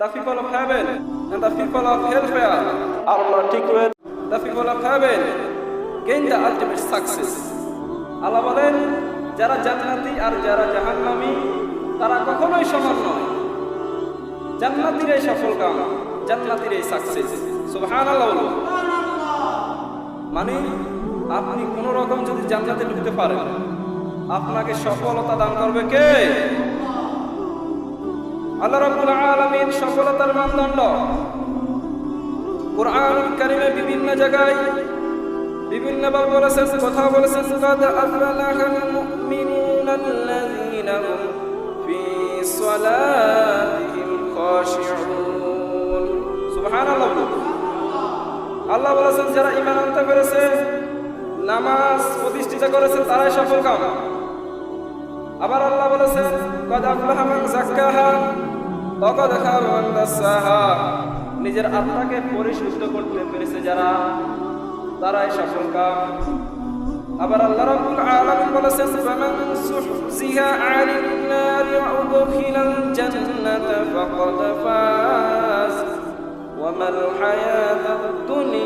The people of heaven and the people of hellfire are not equal. The people of heaven gain the ultimate success. আল্লাহ বলেন যারা জান্নাতি আর যারা জাহান্নামী তারা কখনোই সমান নয়। জান্নাতীর এই সফলকাম, জান্নাতীর এই সাকসেস। সুবহানাল্লাহ। মানে আপনি কোন রকম যদি জান্নাতে ঢুকতে পারেন, আপনাকে সফলতা দান করবে কে? আল্লাহ রাব্বুল আলামিন সফলতার মানদণ্ড কুরআনুল কারীমে বিভিন্ন জায়গায় বিভিন্নভাবে বলেছেন, কথা বলেছেন। কাদ আফলাহাল মুমিনুনাল্লাযীনা হুম ফি সালাতিহিম খাশিউন। সুবহানাল্লাহ। আল্লাহ বলেছেন যারা ঈমান আনতে পেরেছে, নামাজ প্রতিষ্ঠিত করেছে তারাই সফলকাম। আবার আল্লাহ বলেছেন কাদ আফলাহা মান যাক্কাহা ওয়া কাদ খাবা মান দাসাহা। নিজের আত্মাকে পরিশুদ্ধ করতে পেরেছে যারা, তারাই সফলকাম। আবার আল্লাহ রাব্বুল আলামিন বলেছেন ফামান সুহজিহা আনিন নারি ওয়া উদখিলাল জান্নাতা ফাকাদ ফাজ ওয়া মাল হায়াতুদ দুনিয়া